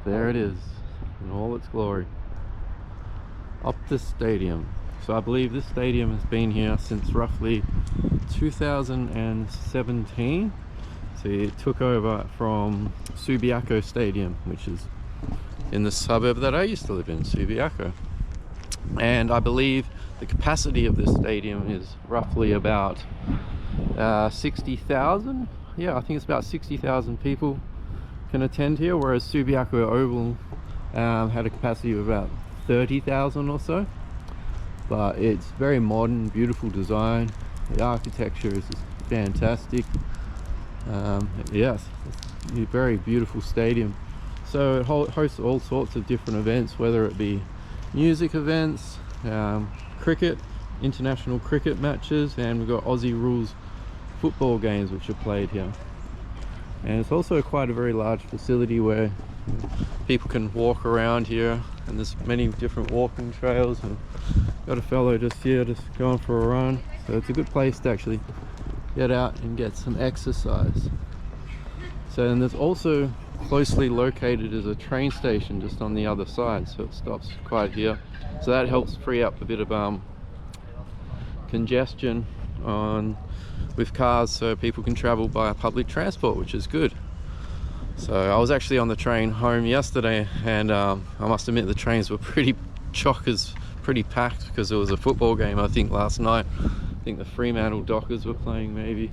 There it is in all its glory. Optus Stadium. So I believe this stadium has been here since roughly 2017. So it took over from Subiaco Stadium, which is in the suburb that I used to live in, Subiaco. And I believe the capacity of this stadium is roughly about 60,000. Yeah, I think it's about 60,000 people can attend here, whereas Subiaco Oval had a capacity of about 30,000 or so. But it's very modern, beautiful design. The architecture is just fantastic. Yes, it's a very beautiful stadium. So it hosts all sorts of different events, whether it be music events, cricket, international cricket matches, and we've got Aussie rules football games which are played here. And it's also quite a very large facility where people can walk around here, and there's many different walking trails. And got a fellow just here just going for a run, so it's a good place to actually get out and get some exercise. So, and there's also closely located is a train station just on the other side, so it stops quite here, so that helps free up a bit of congestion with cars, so people can travel by public transport, which is good. So I was actually on the train home yesterday, and I must admit the trains were pretty chockers, pretty packed, because there was a football game I think last night. I think the Fremantle Dockers were playing maybe.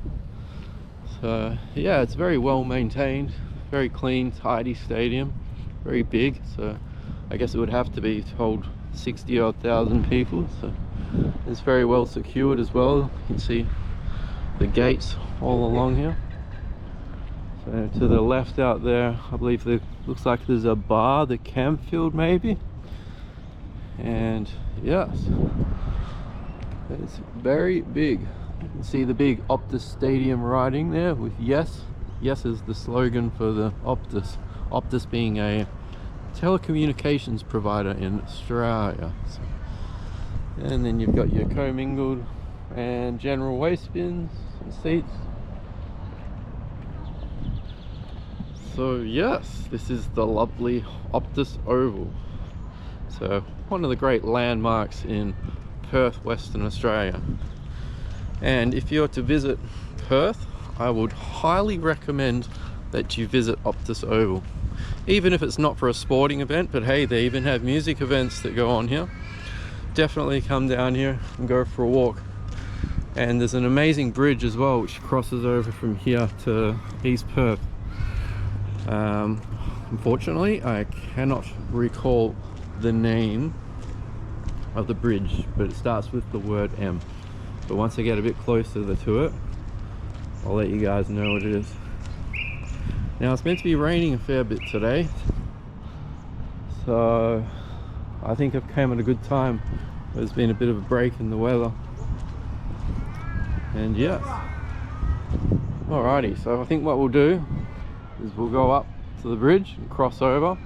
So yeah, it's very well maintained, very clean, tidy stadium, very big, so I guess it would have to be to hold 60-odd thousand people. So it's very well secured as well. You can see the gates all along here. So to the left out there, I believe there looks like there's a bar, the Campfield maybe. And yes, it's very big. You can see the big Optus Stadium writing there with yes. Yes is the slogan for the Optus. Optus being a telecommunications provider in Australia. So, and then you've got your commingled and general waste bins and seats. So yes, this is the lovely Optus Oval. So one of the great landmarks in Perth, Western Australia. And if you're to visit Perth, I would highly recommend that you visit Optus Oval. Even if it's not for a sporting event, but hey, they even have music events that go on here. Definitely come down here and go for a walk. And there's an amazing bridge as well, which crosses over from here to East Perth. Unfortunately, I cannot recall the name of the bridge, but it starts with the word M. But once I get a bit closer to it, I'll let you guys know what it is. Now, it's meant to be raining a fair bit today, so I think I've come at a good time. There's been a bit of a break in the weather. And yes, alrighty, so I think what we'll do is we'll go up to the bridge and cross over,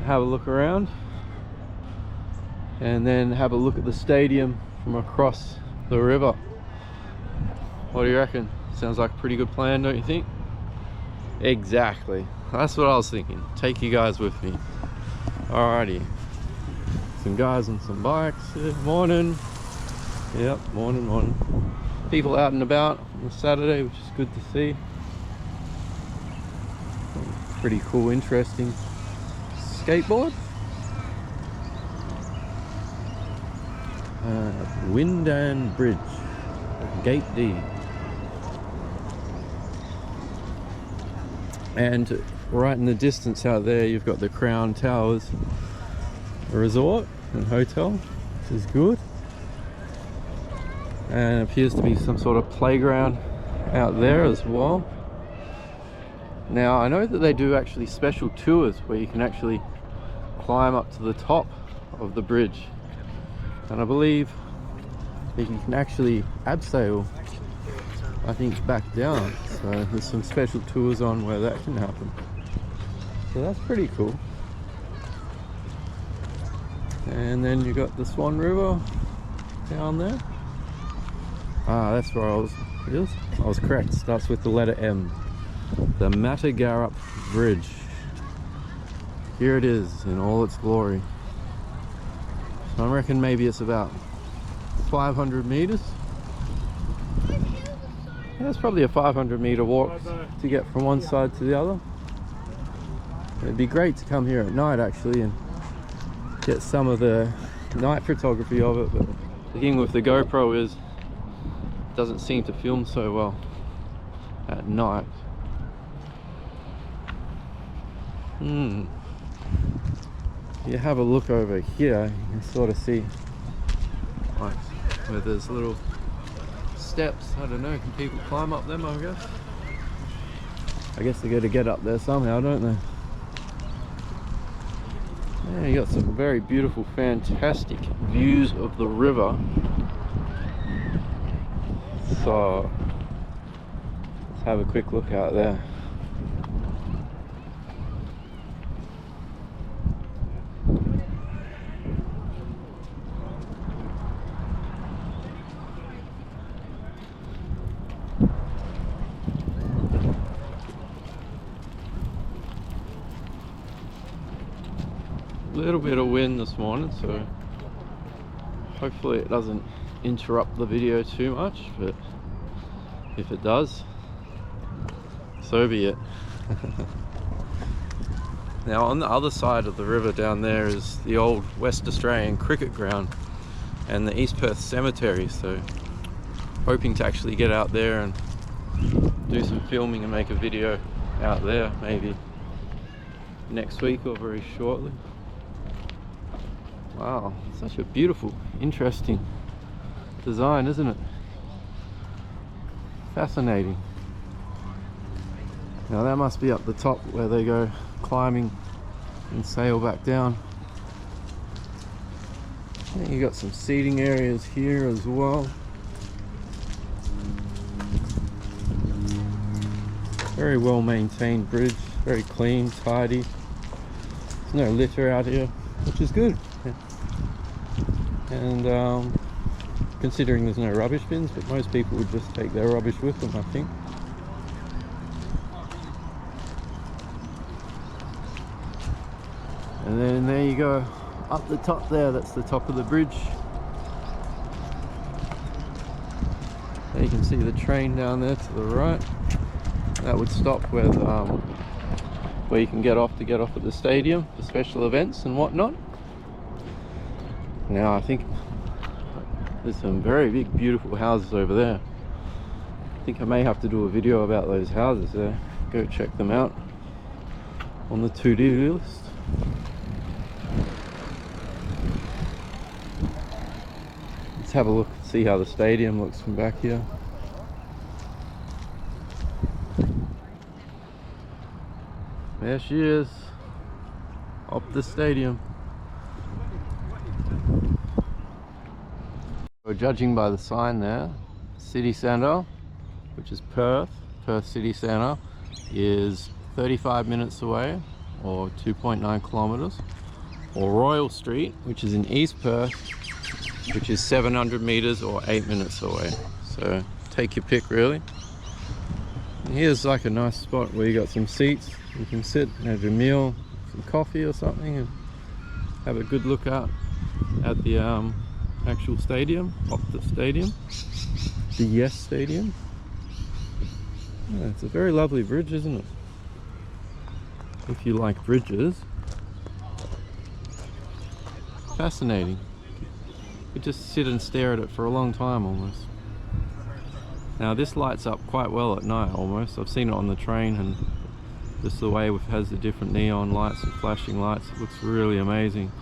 have a look around, and then have a look at the stadium from across the river. What do you reckon? Sounds like a pretty good plan, don't you think? Exactly, that's what I was thinking. Take you guys with me. Alrighty, some guys on some bikes here. Morning. Yep, morning. People out and about on a Saturday, which is good to see. Pretty cool, interesting skateboard. Windan Bridge, Gate D. And right in the distance out there, you've got the Crown Towers Resort and Hotel, which is good. And it appears to be some sort of playground out there as well. Now, I know that they do actually special tours where you can actually climb up to the top of the bridge. And I believe that you can actually abseil, I think, back down. So there's some special tours on where that can happen. So that's pretty cool. And then you got the Swan River down there. Ah, that's where I was correct. Starts with the letter M. The Matagarup Bridge. here it is in all its glory. So I reckon maybe it's about 500 meters. Yeah, it's probably a 500 meter walk to get from one side to the other. It'd be great to come here at night actually and get some of the night photography of it, but the thing with the GoPro is it doesn't seem to film so well at night. You have a look over here, you can sort of see like where there's little steps. I don't know, can people climb up them? I guess they got to get up there somehow, don't they? Yeah, you got some very beautiful, fantastic views of the river. So let's have a quick look out there. Little bit of wind this morning, so hopefully it doesn't interrupt the video too much, but if it does, so be it. Now on the other side of the river down there is the old West Australian cricket ground and the East Perth Cemetery, so hoping to actually get out there and do some filming and make a video out there maybe next week or very shortly. Wow, such a beautiful, interesting design, isn't it? Fascinating. Now that must be up the top where they go climbing and sail back down. And you got some seating areas here as well. Very well maintained bridge, very clean, tidy. There's no litter out here, which is good. And considering there's no rubbish bins, but most people would just take their rubbish with them, I think. And then there you go, up the top there, that's the top of the bridge. There you can see the train down there to the right. That would stop where you can get off at the stadium for special events and whatnot. Now I think there's some very big beautiful houses over there. I think I may have to do a video about those houses there. Go check them out on the to-do list. Let's have a look and see how the stadium looks from back here. There she is, up the stadium. So judging by the sign there, city centre, which is Perth City Centre, is 35 minutes away, or 2.9 kilometres, or Royal Street, which is in East Perth, which is 700 metres or 8 minutes away. So take your pick really. And here's like a nice spot where you got some seats, you can sit and have your meal, some coffee or something, and have a good look out at the actual stadium, Optus Stadium, the Yes Stadium. Yeah, it's a very lovely bridge, isn't it? If you like bridges. Fascinating. You could just sit and stare at it for a long time almost. Now this lights up quite well at night almost. I've seen it on the train, and just the way it has the different neon lights and flashing lights, it looks really amazing.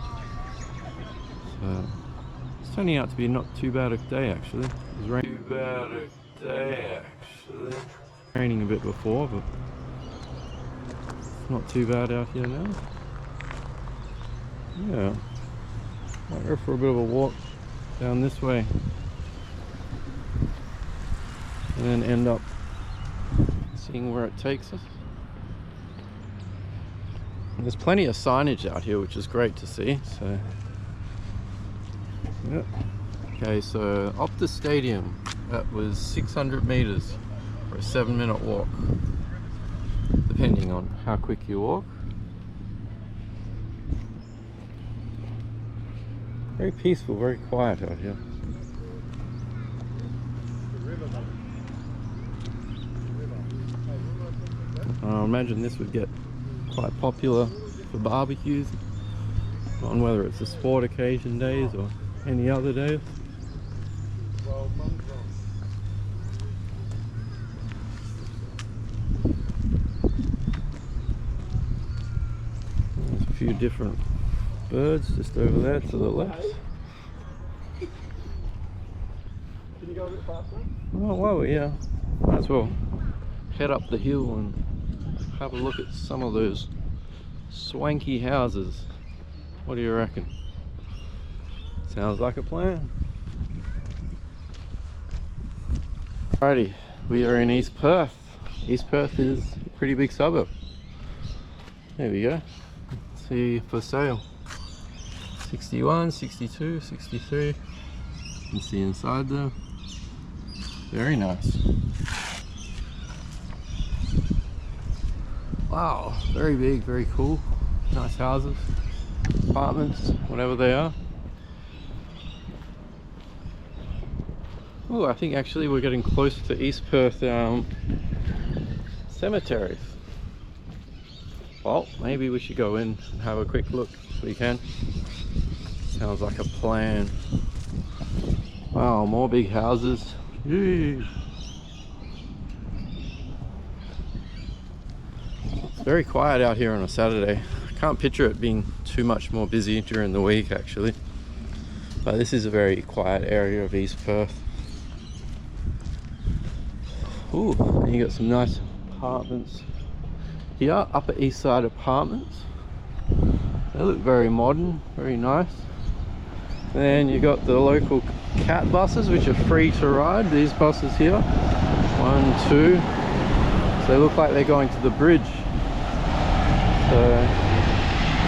So it's turning out to be not too bad a day actually. It was raining a bit before, but it's not too bad out here now. Yeah, might go for a bit of a walk down this way and then end up seeing where it takes us. And there's plenty of signage out here, which is great to see. So yeah. Okay, so Optus Stadium, that was 600 meters for a 7-minute walk, depending on how quick you walk. Very peaceful, very quiet out here. I imagine this would get quite popular for barbecues, on whether it's a sport occasion days or any other days. There's a few different birds just over there to the left. Can you go a bit faster? Oh, wow, yeah. Might as well head up the hill and have a look at some of those swanky houses. What do you reckon? Sounds like a plan. Alrighty, we are in East Perth. East Perth is a pretty big suburb. There we go. See for sale. 61, 62, 63. You can see inside there. Very nice. Wow, very big, very cool. Nice houses, apartments, whatever they are. Oh, I think actually we're getting close to East Perth cemeteries. Well, maybe we should go in and have a quick look if we can. Sounds like a plan. Wow, more big houses. Yay. It's very quiet out here on a Saturday. I can't picture it being too much more busy during the week actually. But this is a very quiet area of East Perth. Ooh, and you got some nice apartments here, Upper East Side apartments. They look very modern, very nice. Then you got the local cat buses, which are free to ride. These buses here, 1, 2. So they look like they're going to the bridge. So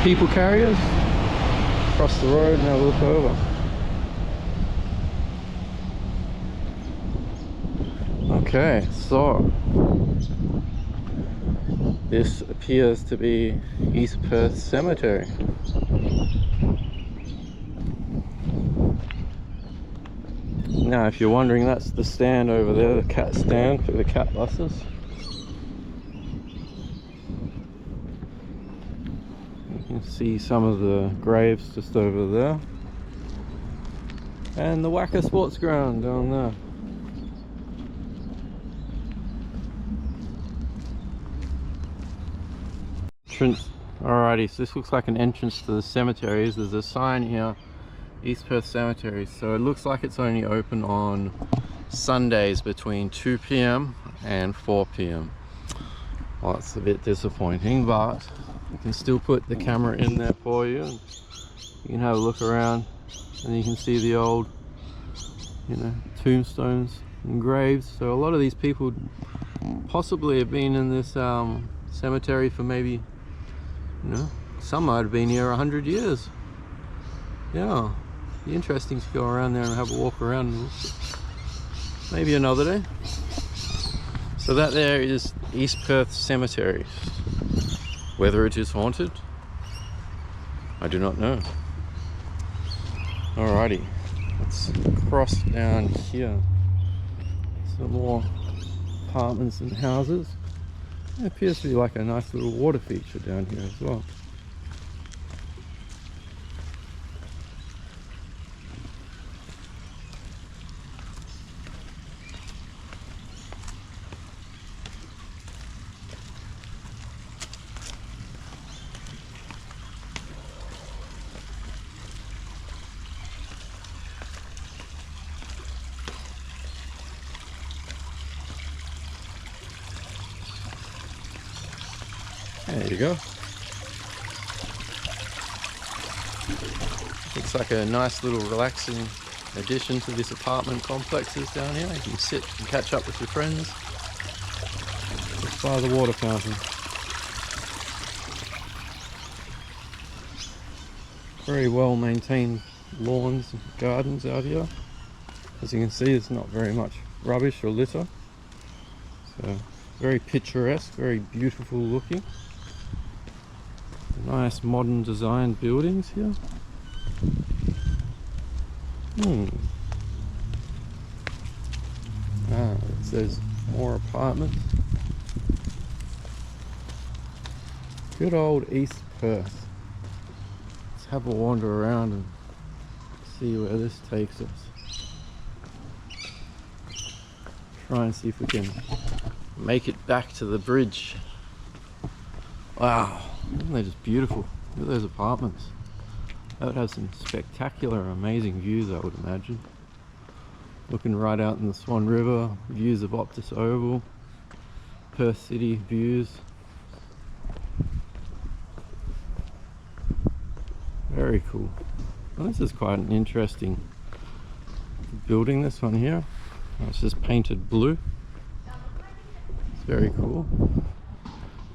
people carriers cross the road and have a look over. Okay, so this appears to be East Perth Cemetery. Now, if you're wondering, that's the stand over there, the cat stand for the cat buses. You can see some of the graves just over there. And the Wacker Sports Ground down there. Entrance. Alrighty, so this looks like an entrance to the cemeteries. There's a sign here, East Perth Cemetery. So it looks like it's only open on Sundays between 2 PM and 4 PM. Well, that's a bit disappointing, but you can still put the camera in there for you. And you can have a look around and you can see the old, you know, tombstones and graves. So a lot of these people possibly have been in this cemetery for maybe, you know, some might have been here 100 years. Yeah, be interesting to go around there and have a walk around and maybe another day. So that there is East Perth Cemetery. Whether it is haunted, I do not know. Alrighty, let's cross down here. Some more apartments and houses. It appears to be like a nice little water feature down here as well. There you go. Looks like a nice little relaxing addition to this apartment complexes down here. You can sit and catch up with your friends just by the water fountain. Very well maintained lawns and gardens out here. As you can see, there's not very much rubbish or litter. So very picturesque, very beautiful looking. Nice modern designed buildings here. Ah, it says more apartments. Good old East Perth. Let's have a wander around and see where this takes us. Try and see if we can make it back to the bridge. Wow, they're just beautiful. Look at those apartments. That would have some spectacular, amazing views, I would imagine. Looking right out in the Swan River, views of Optus Oval, Perth City views. Very cool. Well, this is quite an interesting building, this one here. It's just painted blue. It's very cool.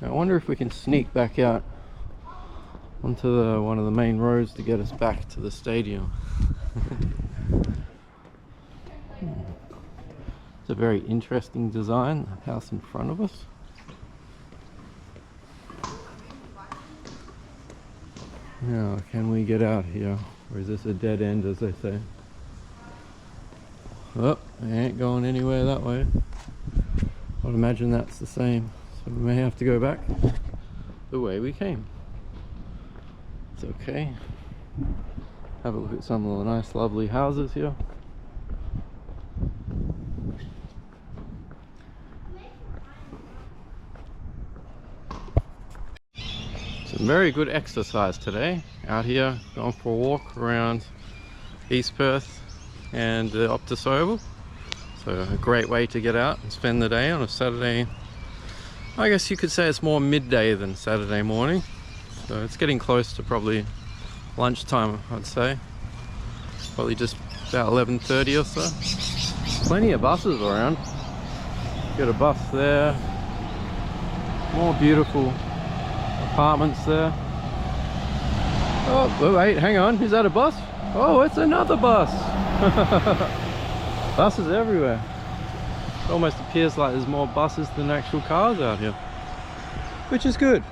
Now, I wonder if we can sneak back out onto one of the main roads to get us back to the stadium. It's a very interesting design, the house in front of us. Now, can we get out here? Or is this a dead end, as they say? Oh, they ain't going anywhere that way. I'd imagine that's the same. So we may have to go back the way we came. It's okay. Have a look at some of the nice, lovely houses here. Some very good exercise today. Out here, going for a walk around East Perth and the Optus Oval. So a great way to get out and spend the day on a Saturday. I guess you could say it's more midday than Saturday morning. So it's getting close to probably lunchtime, I'd say. Probably just about 11:30 or so. Plenty of buses around. Got a bus there. More beautiful apartments there. Oh wait, hang on. Is that a bus? Oh, it's another bus. Buses everywhere. It almost appears like there's more buses than actual cars out here, which is good.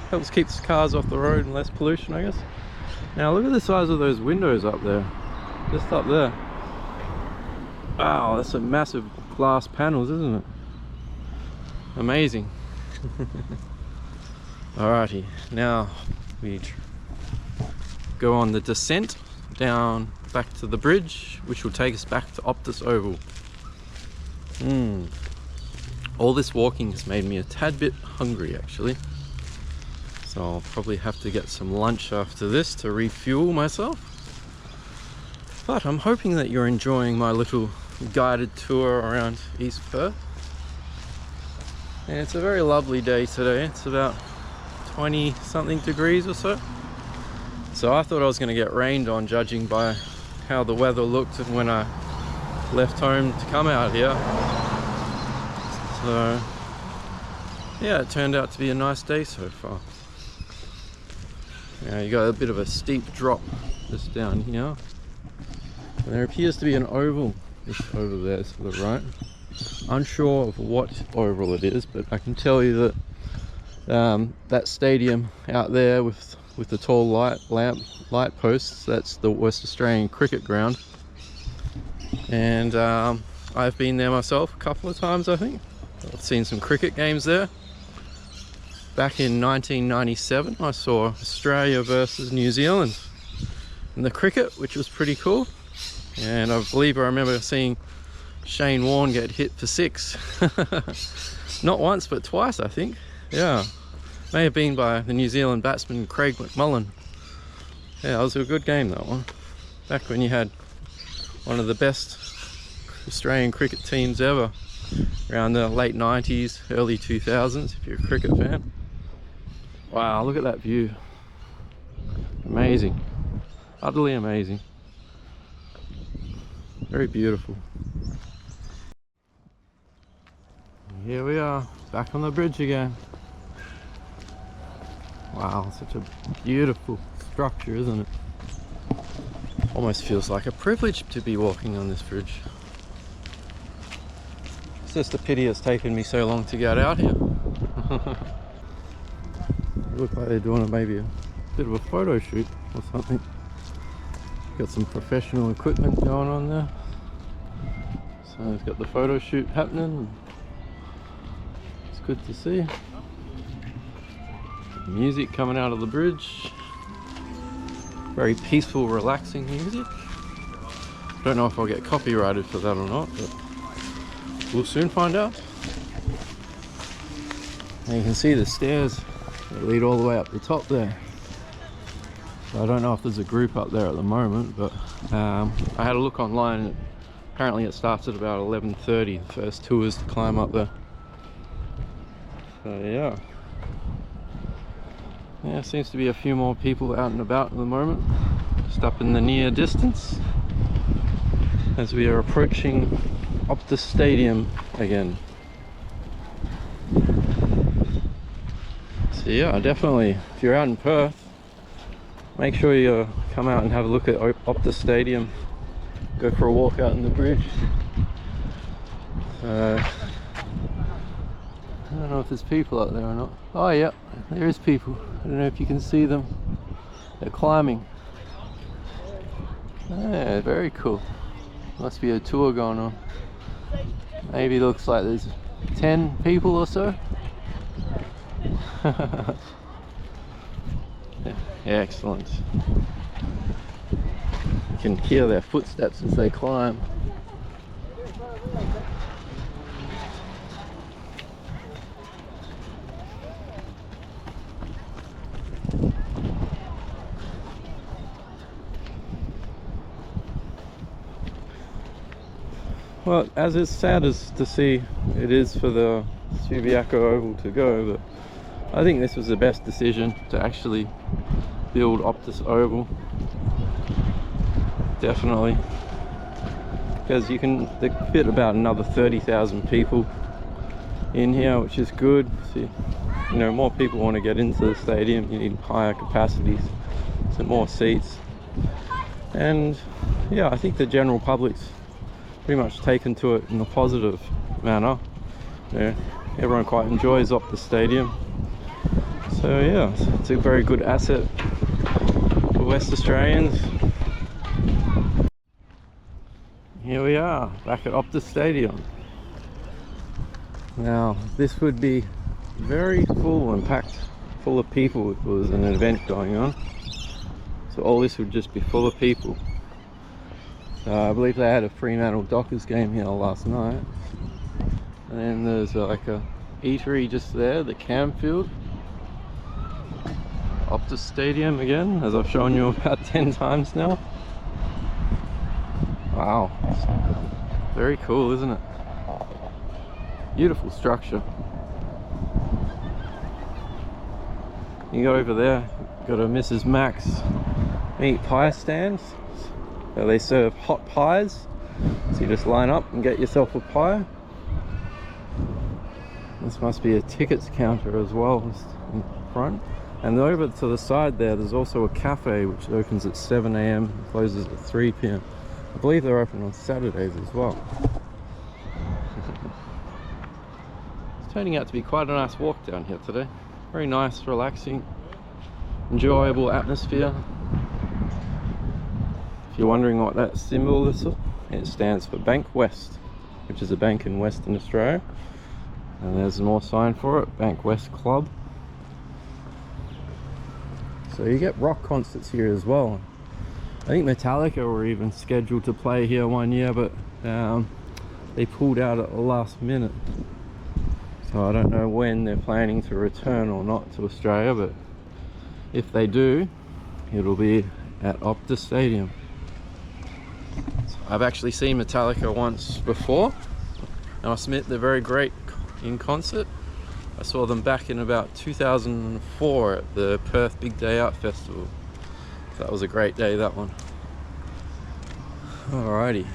Helps keep the cars off the road and less pollution, I guess. Now look at the size of those windows up there. Just up there. Wow, that's a massive glass panels, isn't it? Amazing. Alrighty, now we go on the descent down back to the bridge, which will take us back to Optus Oval. All this walking has made me a tad bit hungry, actually. So I'll probably have to get some lunch after this to refuel myself. But I'm hoping that you're enjoying my little guided tour around East Perth. And it's a very lovely day today. It's about 20 something degrees or so. So I thought I was going to get rained on, judging by how the weather looked when I left home to come out here. So yeah, it turned out to be a nice day so far. Now you got a bit of a steep drop just down here. And there appears to be an oval just over there to the right. Unsure of what oval it is, but I can tell you that that stadium out there with the tall light posts, that's the West Australian Cricket Ground. And I've been there myself a couple of times, I think. I've seen some cricket games there. Back in 1997 I saw Australia versus New Zealand in the cricket, which was pretty cool. And I believe I remember seeing Shane Warne get hit for 6. Not once but twice, I think. Yeah, may have been by the New Zealand batsman Craig McMullen. Yeah, it was a good game, that one. Back when you had one of the best Australian cricket teams ever, around the late 90s, early 2000s, if you're a cricket fan. Wow, look at that view. Amazing. Utterly amazing. Very beautiful. Here we are, back on the bridge again. Wow, such a beautiful structure, isn't it? Almost feels like a privilege to be walking on this bridge. It's just a pity it's taken me so long to get out here. They look like they're doing maybe a bit of a photo shoot or something. Got some professional equipment going on there. So it's got the photo shoot happening. It's good to see. Music coming out of the bridge. Very peaceful, relaxing music. Don't know if I'll get copyrighted for that or not, but we'll soon find out. And you can see the stairs that lead all the way up the top there. So I don't know if there's a group up there at the moment, but I had a look online and apparently it starts at about 11:30, the first tours to climb up there. So yeah. Yeah, seems to be a few more people out and about at the moment, just up in the near distance, as we are approaching Optus Stadium again. So yeah, definitely, if you're out in Perth, make sure you come out and have a look at Optus Stadium. Go for a walk out on the bridge. I don't know if there's people out there or not. Oh yeah, there is people. I don't know if you can see them. They're climbing. Yeah, very cool. Must be a tour going on. Maybe looks like there's 10 people or so. Yeah, excellent. You can hear their footsteps as they climb. Well, as it's sad as to see it is for the Subiaco Oval to go, but I think this was the best decision to actually build Optus Oval. Definitely. Because you can fit about another 30,000 people in here, which is good. See, you know, more people want to get into the stadium, you need higher capacities, some more seats. And yeah, I think the general public's pretty much taken to it in a positive manner. Yeah, everyone quite enjoys Optus Stadium. So yeah, it's a very good asset for West Australians. Here we are, back at Optus Stadium. Now, this would be very full and packed full of people if there was an event going on. So all this would just be full of people. I believe they had a Fremantle Dockers game here last night. And then there's like a eatery just there, the Camfield. Optus Stadium again, as I've shown you about 10 times now. Wow, very cool, isn't it? Beautiful structure. You go over there, got a Mrs. Max meat pie stand. So they serve hot pies, so you just line up and get yourself a pie. This must be a tickets counter as well, just in front. And over to the side there's also a cafe which opens at 7 AM and closes at 3 PM. I believe they're open on Saturdays as well. It's turning out to be quite a nice walk down here today. Very nice, relaxing, enjoyable atmosphere. If you're wondering what that symbol is, it stands for Bank West, which is a bank in Western Australia. And there's more sign for it, Bank West Club. So you get rock concerts here as well. I think Metallica were even scheduled to play here one year, but they pulled out at the last minute. So I don't know when they're planning to return or not to Australia, but if they do, it'll be at Optus Stadium. I've actually seen Metallica once before, and I admit they're very great in concert. I saw them back in about 2004 at the Perth Big Day Out Festival. That was a great day, that one. Alrighty.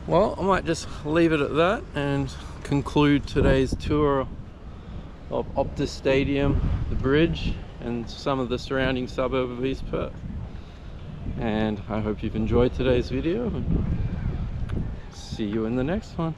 Well, I might just leave it at that and conclude today's tour of Optus Stadium, the bridge, and some of the surrounding suburb of East Perth. And I hope you've enjoyed today's video, and see you in the next one.